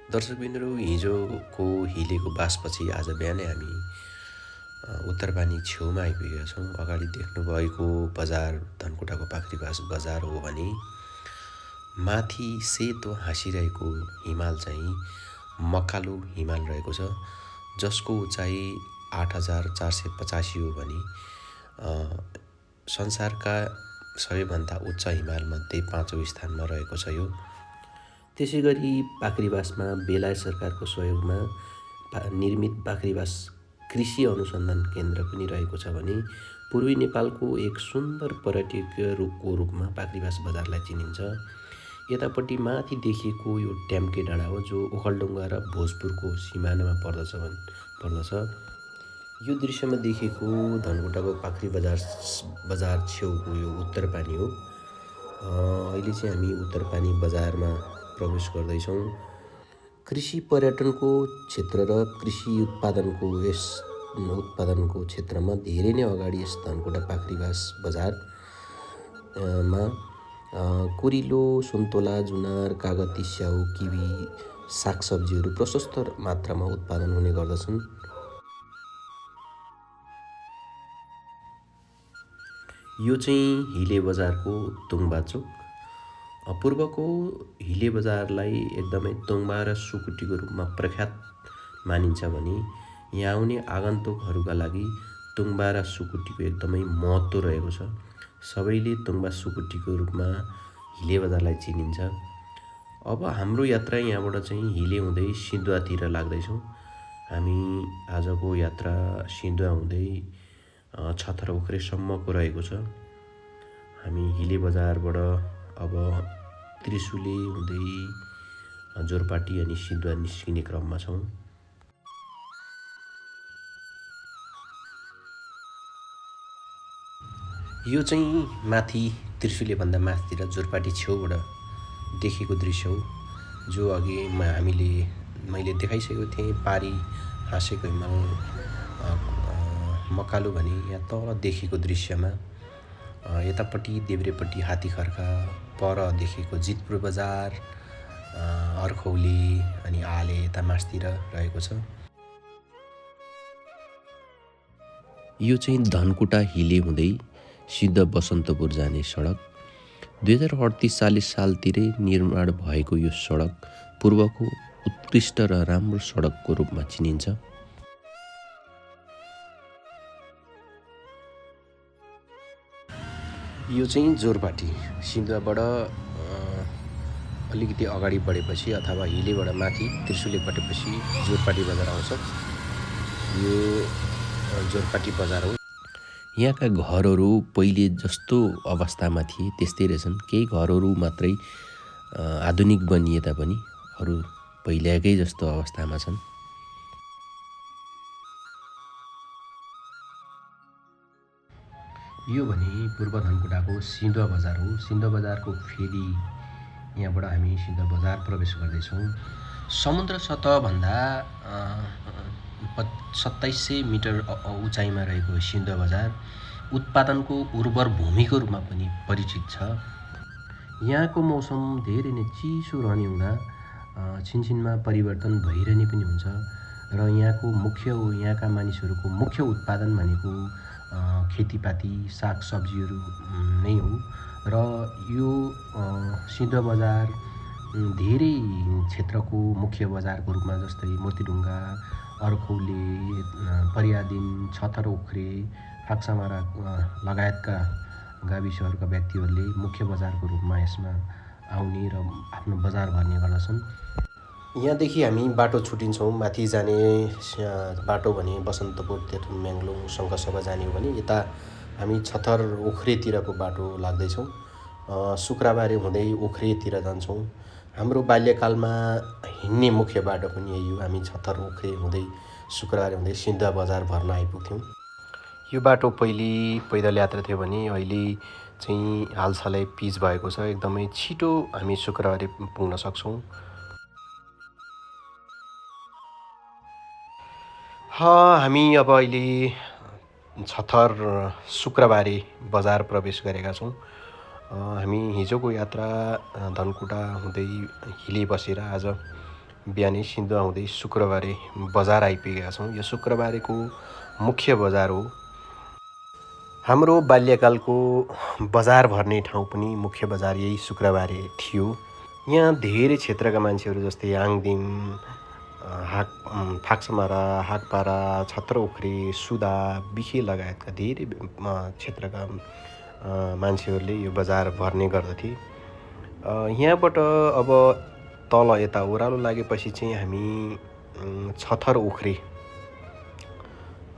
दर्शकबिन्दुहरू हिजोको हिलेको बासपछि आज बिहानै हामी उत्तरपानी छेउमा आइपुगेका छौँ। अगाडि देख्नुभएको बजार धनकुटाको पाखरीबास बजार हो भने माथि सेतो हाँसिरहेको हिमाल चाहिँ मकालु हिमाल रहेको छ, जसको उचाइ 8,485 हो भने संसारका सबैभन्दा उच्च हिमालमध्ये 5औं स्थानमा रहेको छ यो। त्यसै गरी पाखरीबासमा बेलायत सरकारको सहयोगमा निर्मित पाखरीबास कृषि अनुसन्धान केन्द्र पनि रहेको छ भने पूर्वी नेपालको एक सुन्दर पर्यटकीय रूपमा पाखरीबास बजारलाई चिनिन्छ। यतापट्टि माथि देखिएको यो ट्याम्के डाँडा हो, जो ओखलढुङ्गा र भोजपुरको सिमानामा पर्दछ। यो दृश्यमा देखेको धनकुटाको पाखरी बजार छेउको यो उत्तरपानी हो। अहिले चाहिँ हामी उत्तरपानी बजारमा प्रवेश गर्दैछौँ। कृषि पर्यटनको क्षेत्र र कृषि उत्पादनको क्षेत्रमा धेरै नै अगाडि यस धनकुटा पाखरीबास बजारमा कुरिलो, सुन्तोला, जुनार, कागती, स्याउ, किवी, सागसब्जीहरू प्रशस्त मात्रामा उत्पादन हुने गर्दछन्। यो चाहिँ हिले बजारको तुङबा चोक। पूर्वको हिले बजारलाई एकदमै तोङबा र सुकुटीको रूपमा प्रख्यात मानिन्छ भने यहाँ आउने आगन्तुकहरूका लागि तुङबा र सुकुटीको एकदमै महत्त्व रहेको छ। सबैले तुङबा सुकुटीको रूपमा हिले बजारलाई चिनिन्छ। अब हाम्रो यात्रा यहाँबाट चाहिँ हिले हुँदै सिन्धुवातिर लाग्दैछौँ। हामी आजको यात्रा सिन्धुवा हुँदै छतरउख्रेसम्मको रहेको छ। हामी हिले बजारबाट अब त्रिशुली हुँदै जोरपाटी अनि सिन्धुवा निस्किने क्रममा छौँ। यो चाहिँ माथि त्रिशुलीभन्दा माथितिर जोरपाटी छेउबाट देखेको दृश्य हो, जो अघि मैले देखाइसकेको थिएँ। पारी हाँसेको हिमाल मकालु भने यहाँ तल देखेको दृश्यमा यतापट्टि देब्रेपट्टि हात्तीखर्का, पर देखेको जितपुर बजार, अर्खौली अनि आले यता मास्तिर रहेको छ। यो चाहिँ धनकुटा हिले हुँदै सिद्ध बसन्तपुर जाने सडक। 2038 सालतिरै निर्माण भएको यो सडक पूर्वको उत्कृष्ट र राम्रो सडकको रूपमा चिनिन्छ। यो चाहिँ जोरपाटी सिन्धुवाबाट अलिकति अगाडि बढेपछि अथवा हिलेबाट माथि त्रिशुली कटेपछि जोरपाटी बजार आउँछ। यो जोरपाटी बजार हो। यहाँका घरहरू पहिले जस्तो अवस्थामा थिए त्यस्तै रहेछन्। केही घरहरू मात्रै आधुनिक बनिए तापनि अरू पहिलाकै जस्तो अवस्थामा छन्। यो भने पूर्व धनकुटाको सिन्धुवा बजार हो। सिन्धुवा बजारको फेरि यहाँबाट हामी सिन्धुवा बजार प्रवेश गर्दैछौँ। समुद्र सतहभन्दा 2700 मिटर उचाइमा रहेको सिन्धुवा बजार उत्पादनको उर्वर भूमिको रूपमा पनि परिचित छ। यहाँको मौसम धेरै नै चिसो रहने हुँदा छिनछिनमा परिवर्तन भइरहने पनि हुन्छ र यहाँका मानिसहरूको मुख्य उत्पादन भनेको खेतीपाती, सागसब्जीहरू नै हो र यो सिन्धुवा बजार धेरै क्षेत्रको मुख्य बजारको रूपमा जस्तै मूर्तिढुङ्गा, अर्खौले, परियादिन, छतरउख्रे, फाक्सामारा लगायतका गाविसहरूका व्यक्तिहरूले मुख्य बजारको रूपमा यसमा आउने र आफ्नो बजार भर्ने गर्दछन्। यहाँदेखि हामी बाटो छुटिन्छौँ। माथि जाने बाटो भने बसन्तपुर, तेथुम, म्याङ्लोङ, शङ्खसभा जाने हो भने यता हामी छतरउख्रेतिरको बाटो लाग्दैछौँ। शुक्रबारे हुँदै उख्रेतिर जान्छौँ। हाम्रो बाल्यकालमा हिँड्ने मुख्य बाटो पनि यही हो। हामी छतरउख्रे हुँदै शुक्रबारे हुँदै सिन्धुवा बजार भर्न आइपुग्थ्यौँ। यो बाटो पहिले पैदल यात्रा थियो भने अहिले चाहिँ हालसालै पिच भएको छ। एकदमै छिटो हामी शुक्रबारे पुग्न सक्छौँ। हामी अब अहिले शुक्रबारे बजार प्रवेश गरेका छौँ। हामी हिजोको यात्रा धनकुटा हुँदै हिले बसेर आज बिहानै सिन्धु आउँदै शुक्रबारे बजार आइपुगेका छौँ। यो शुक्रबारेको मुख्य बजार हो। हाम्रो बाल्यकालको बजार भर्ने ठाउँ पनि मुख्य बजार यही शुक्रबारे थियो। यहाँ धेरै क्षेत्रका मान्छेहरू जस्तै याङदिम, फाक्समारा, हाकपारा, छत्रउख्री, सुदा, बिखे लगायतका धेरै क्षेत्रका मान्छेहरूले यो बजार भर्ने गर्दथे। यहाँबाट अब तल यता ओह्रालो लागेपछि चाहिँ हामी छतरउख्री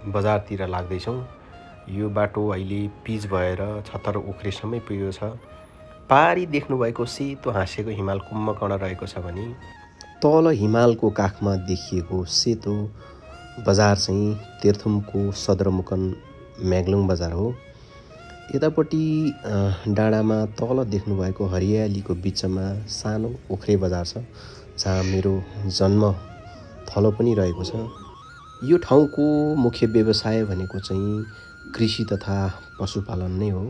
बजारतिर लाग्दैछौँ। यो बाटो अहिले पिच भएर छतरउख्रीसम्मै पुगेको छ। पारी देख्नुभएको सेतो हाँसेको हिमाल कुम्भकर्ण रहेको छ भने तल हिमालको काखमा देखिएको सेतो बजार चाहिँ तेर्थुमको सदरमुकाम म्याग्लुङ बजार हो। यतापट्टि डाँडामा तल देख्नुभएको हरियालीको बिचमा सानो उख्रे बजार छ, जहाँ मेरो जन्म थलो पनि रहेको छ। यो ठाउँको मुख्य व्यवसाय भनेको चाहिँ कृषि तथा पशुपालन नै हो।